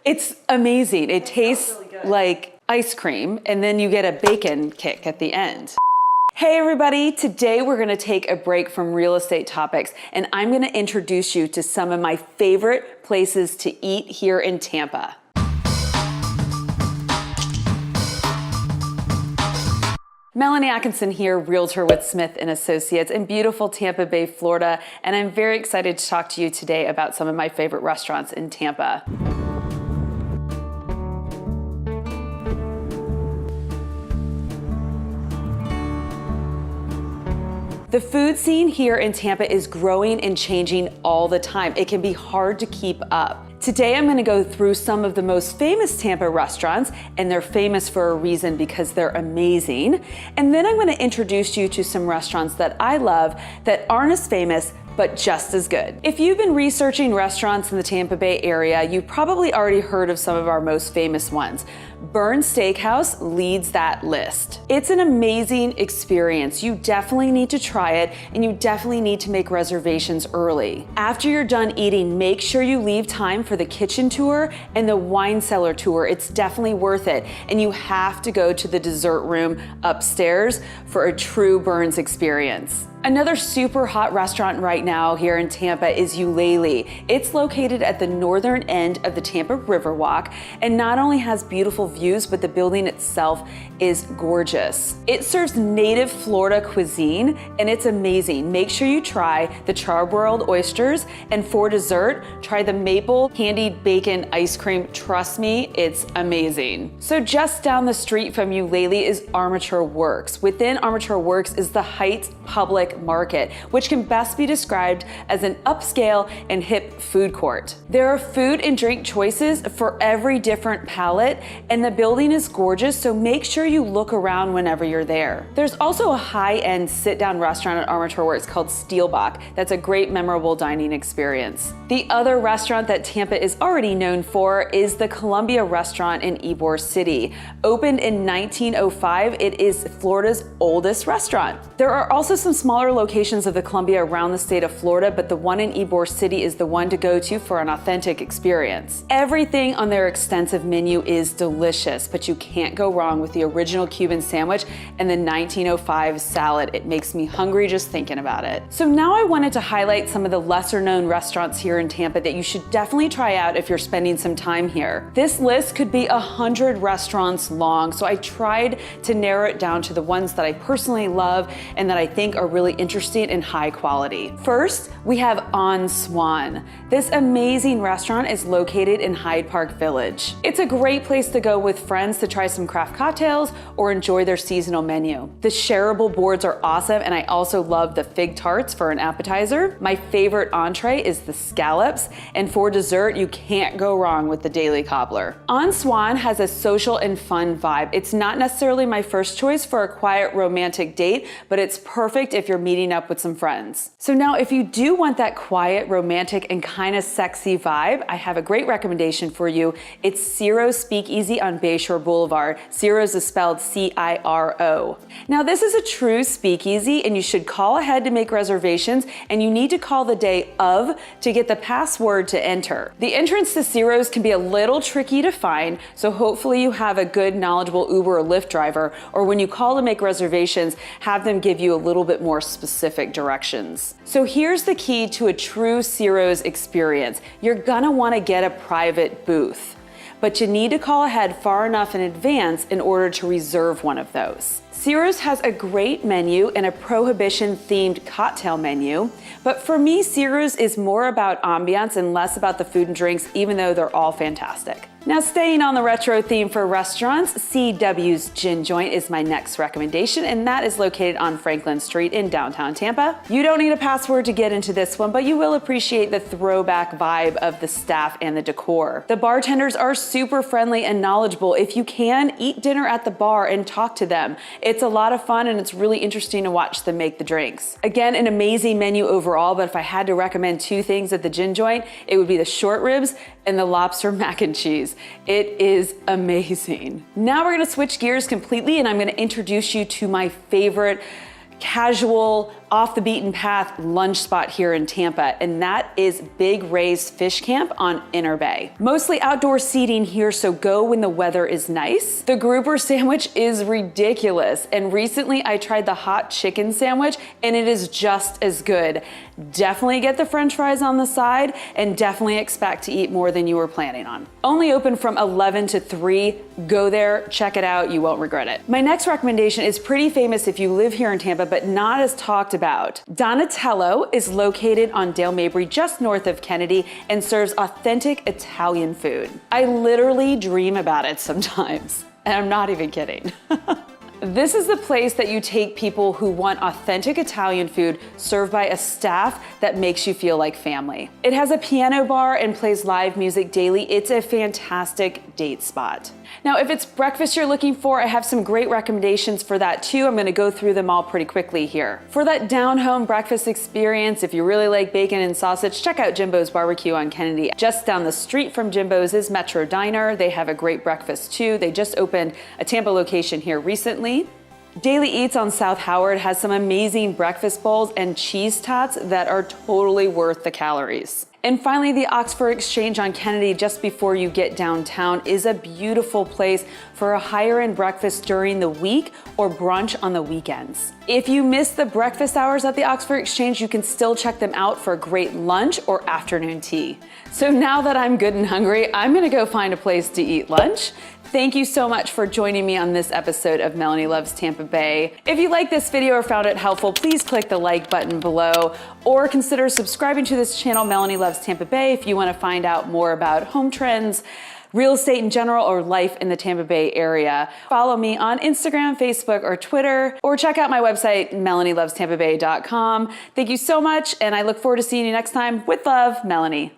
It's amazing. It tastes really like ice cream, and then you get a bacon kick at the end. Hey everybody, today we're gonna take a break from real estate topics, and I'm gonna introduce you to some of my favorite places to eat here in Tampa. Melanie Atkinson here, realtor with Smith & Associates in beautiful Tampa Bay, Florida, and I'm very excited to talk to you today about some of my favorite restaurants in Tampa. The food scene here in Tampa is growing and changing all the time. It can be hard to keep up. Today I'm gonna go through some of the most famous Tampa restaurants, and they're famous for a reason because they're amazing. And then I'm gonna introduce you to some restaurants that I love that aren't as famous, but just as good. If you've been researching restaurants in the Tampa Bay area, you've probably already heard of some of our most famous ones. BERN'S Steakhouse leads that list. It's an amazing experience. You definitely need to try it, and you definitely need to make reservations early. After you're done eating, make sure you leave time for the kitchen tour and the wine cellar tour. It's definitely worth it. And you have to go to the dessert room upstairs for a true BERN'S experience. Another super hot restaurant right now here in Tampa is ULELE. It's located at the northern end of the Tampa Riverwalk and not only has beautiful views, but the building itself is gorgeous. It serves native Florida cuisine and it's amazing. Make sure you try the charbroiled oysters, and for dessert, try the maple candied bacon ice cream. Trust me, it's amazing. So just down the street from ULELE is Armature Works. Within Armature Works is the Heights Public Market, which can best be described as an upscale and hip food court. There are food and drink choices for every different palate, and the building is gorgeous, so make sure you look around whenever you're there. There's also a high-end sit-down restaurant at Armature Works called Steelbach. That's a great, memorable dining experience. The other restaurant that Tampa is already known for is the Columbia Restaurant in Ybor City. Opened in 1905, it is Florida's oldest restaurant. There are also some smaller locations of the Columbia around the state of Florida, but the one in Ybor City is the one to go to for an authentic experience. Everything on their extensive menu is delicious, but you can't go wrong with the original Cuban sandwich and the 1905 salad. It makes me hungry just thinking about it. So now I wanted to highlight some of the lesser known restaurants here in Tampa that you should definitely try out if you're spending some time here. This list could be 100 restaurants long, so I tried to narrow it down to the ones that I personally love and that I think are really interesting and high quality. First, we have on Swan. This amazing restaurant is located in Hyde Park Village. It's a great place to go with friends to try some craft cocktails or enjoy their seasonal menu. The shareable boards are awesome, and I also love the fig tarts for an appetizer. My favorite entree is the scallops, and for dessert, you can't go wrong with the daily cobbler. On Swan has a social and fun vibe. It's not necessarily my first choice for a quiet romantic date, but it's perfect if you're meeting up with some friends. So now if you do want that quiet, romantic, and kind of sexy vibe, I have a great recommendation for you. It's CIRO'S Speakeasy on Bayshore Boulevard. CIRO'S is spelled C-I-R-O. Now this is a true speakeasy, and you should call ahead to make reservations, and you need to call the day of to get the password to enter. The entrance to CIRO'S can be a little tricky to find, so hopefully you have a good, knowledgeable Uber or Lyft driver, or when you call to make reservations, have them give you a little bit more specific directions. So here's the key to a true CIRO'S experience. You're gonna wanna get a private booth, but you need to call ahead far enough in advance in order to reserve one of those. CIRO'S has a great menu and a prohibition-themed cocktail menu, but for me, CIRO'S is more about ambiance and less about the food and drinks, even though they're all fantastic. Now, staying on the retro theme for restaurants, CWs Gin Joint is my next recommendation, and that is located on Franklin Street in downtown Tampa. You don't need a password to get into this one, but you will appreciate the throwback vibe of the staff and the decor. The bartenders are super friendly and knowledgeable. If you can, eat dinner at the bar and talk to them. It's a lot of fun, and it's really interesting to watch them make the drinks. Again, an amazing menu overall, but if I had to recommend two things at the Gin Joint, it would be the short ribs and the lobster mac and cheese. It is amazing. Now we're gonna switch gears completely, and I'm gonna introduce you to my favorite casual off the beaten path lunch spot here in Tampa, and that is Big Ray's Fish Camp on Inner Bay. Mostly outdoor seating here, so go when the weather is nice. The grouper sandwich is ridiculous, and recently I tried the hot chicken sandwich and it is just as good. Definitely get the french fries on the side and definitely expect to eat more than you were planning on. Only open from 11 to 3. Go there, check it out, you won't regret it. My next recommendation is pretty famous if you live here in Tampa, but not as talked about. Donatello is located on Dale Mabry, just north of Kennedy, and serves authentic Italian food. I literally dream about it sometimes, and I'm not even kidding. This is the place that you take people who want authentic Italian food served by a staff that makes you feel like family. It has a piano bar and plays live music daily. It's a fantastic date spot. Now, if it's breakfast you're looking for, I have some great recommendations for that too. I'm gonna go through them all pretty quickly here. For that down-home breakfast experience, if you really like bacon and sausage, check out JIMBO'S Barbecue on Kennedy. Just down the street from JIMBO'S is Metro Diner. They have a great breakfast too. They just opened a Tampa location here recently. Daily Eats on South Howard has some amazing breakfast bowls and cheese tots that are totally worth the calories. And finally, the Oxford Exchange on Kennedy, just before you get downtown, is a beautiful place for a higher-end breakfast during the week or brunch on the weekends. If you miss the breakfast hours at the Oxford Exchange, you can still check them out for a great lunch or afternoon tea. So now that I'm good and hungry, I'm gonna go find a place to eat lunch. Thank you so much for joining me on this episode of Melanie Loves Tampa Bay. If you like this video or found it helpful, please click the like button below or consider subscribing to this channel, Melanie Loves Tampa Bay, if you want to find out more about home trends, real estate in general, or life in the Tampa Bay area. Follow me on Instagram, Facebook, or Twitter, or check out my website, MelanieLovesTampaBay.com. Thank you so much, and I look forward to seeing you next time. With love, Melanie.